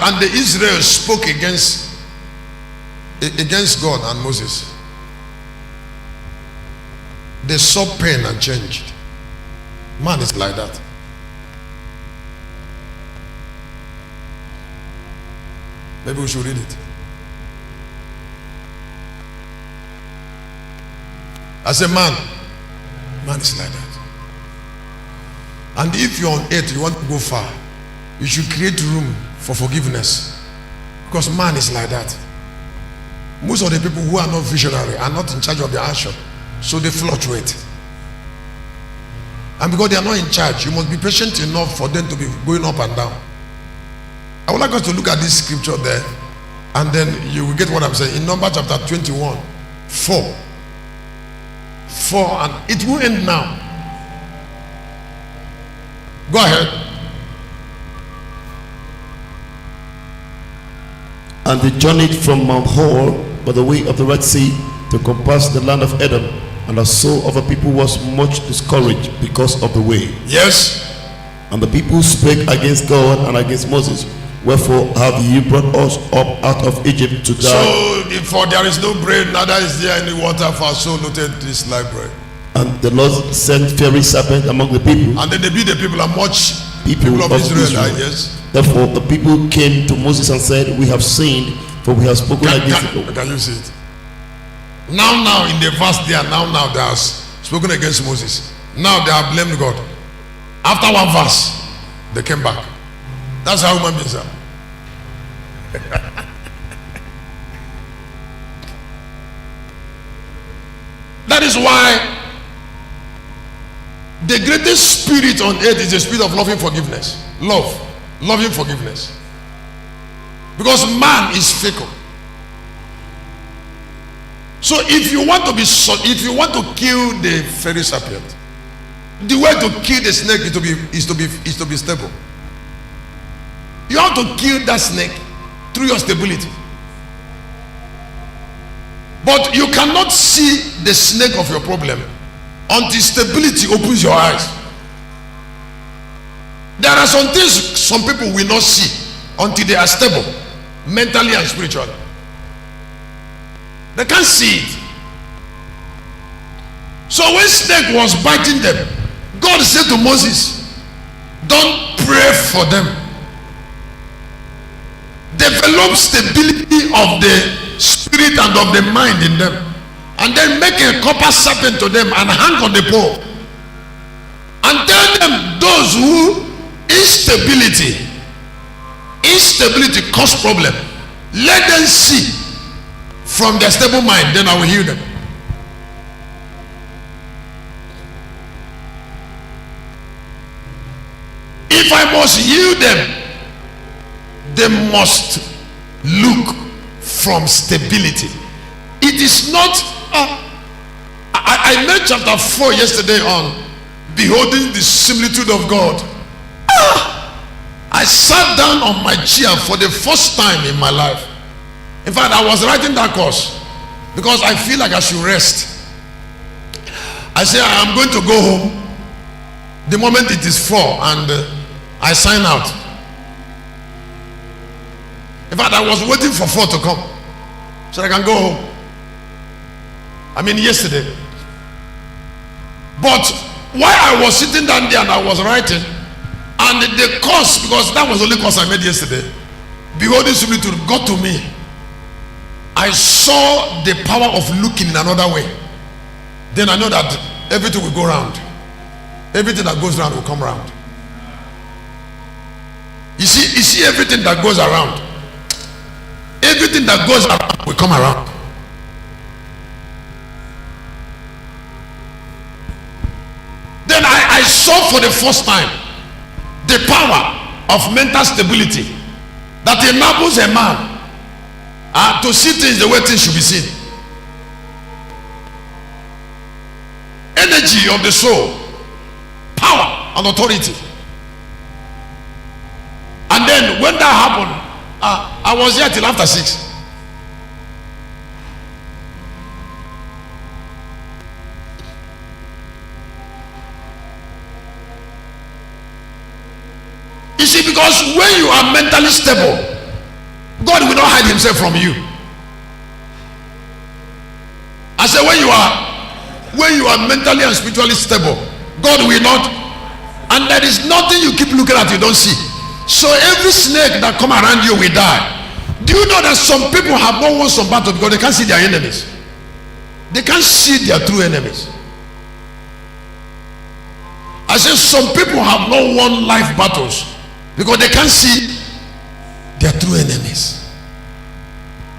and the Israel spoke against God and Moses. They saw pain and changed. Man is like that. Maybe we should read it. As a man is like that. And if you're on earth, you want to go far, you should create room for forgiveness. Because man is like that. Most of the people who are not visionary are not in charge of their action, so they fluctuate. And because they are not in charge, you must be patient enough for them to be going up and down. I would like us to look at this scripture there, and then you will get what I'm saying. In Numbers chapter 21, 4, and it will end now. Go ahead. And they journeyed from Mount Hor by the way of the Red Sea to compass the land of Edom, and the soul of the people was much discouraged because of the way. Yes. And the people spake against God and against Moses, wherefore have ye brought us up out of Egypt to die? So, for there is no bread, neither is there any water, for our soul noted this life bread. And the Lord sent fiery serpent among the people. And then they beat the people, and much people of Israel. Yes. Therefore the people came to Moses and said, we have sinned, for we have spoken against the Lord. Can you see it? Now in the verse there, now they have spoken against Moses. Now they have blamed God. After one verse, they came back. That's how human beings are. That is why the greatest spirit on earth is the spirit of loving forgiveness. Loving forgiveness. Because man is fickle. So if you want to kill the fiery serpent, the way to kill the snake is to be stable. You have to kill that snake through your stability. But you cannot see the snake of your problem until stability opens your eyes. There are some things some people will not see until they are stable, mentally and spiritually. They can't see it. So when snake was biting them, God said to Moses, don't pray for them. Develop stability of the spirit and of the mind in them, and then make a copper serpent to them and hang on the pole, and tell them those who instability cause problem, let them see from their stable mind, then I will heal them. If I must heal them, they must look from stability. It is not I made chapter 4 yesterday on beholding the similitude of God. I sat down on my chair for the first time in my life. In fact, I was writing that course because I feel like I should rest. I say I am going to go home the moment it is 4, and I sign out. In fact, I was waiting for 4 to come so I can go home. I mean yesterday. But while I was sitting down there and I was writing, and the course, because that was the only course I made yesterday, beholding similitude got to me. I saw the power of looking in another way. Then I know that everything will go round. Everything that goes round will come round. You see everything that goes around. Everything that goes around will come around. Then I saw for the first time the power of mental stability that enables a man to see things the way things should be seen. Energy of the soul, power and authority. And then when that happened, I was here till after 6. You see, because when you are mentally stable, God will not hide himself from you. I said when you are mentally and spiritually stable, God will not, and there is nothing you keep looking at you don't see. So every snake that come around you will die. Do you know that some people have not won some battle because they can't see their enemies? They can't see their true enemies. I said some people have not won life battles because they can't see their true enemies.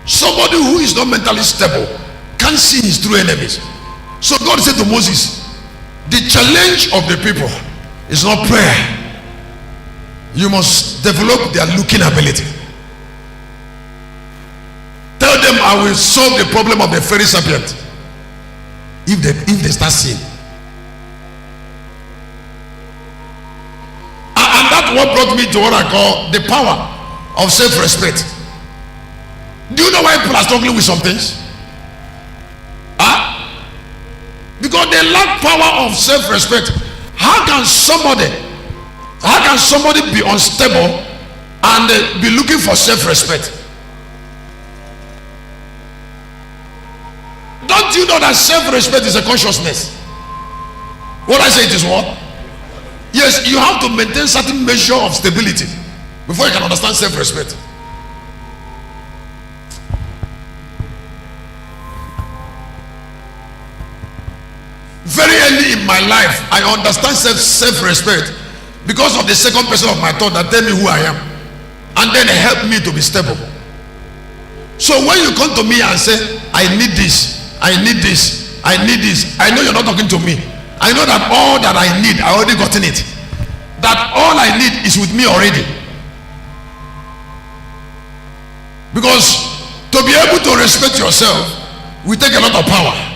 Somebody who is not mentally stable can't see his true enemies. So God said to Moses, the challenge of the people is not prayer. You must develop their looking ability. Tell them I will solve the problem of the fairy serpent if they start seeing. And that's what brought me to what I call the power of self-respect. Do you know why people are struggling with some things? Because they lack power of self-respect. How can somebody be unstable and be looking for self-respect? Don't you know that self-respect is a consciousness? What I say it is what? Yes, you have to maintain certain measure of stability before you can understand self-respect. Very early in my life, I understand self-respect because of the second person of my thought that tell me who I am and then help me to be stable. So when you come to me and say, I need this, I need this, I need this, I know you're not talking to me. I know that all that I need, I already gotten it. That all I need is with me already. Because to be able to respect yourself will take a lot of power.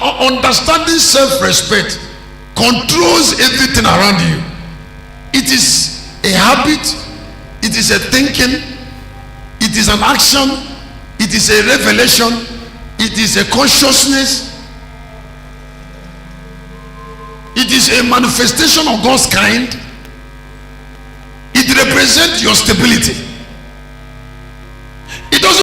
Understanding self-respect controls everything around you. It is a habit, it is a thinking, it is an action, it is a revelation, it is a consciousness, it is a manifestation of God's kind. It represents your stability.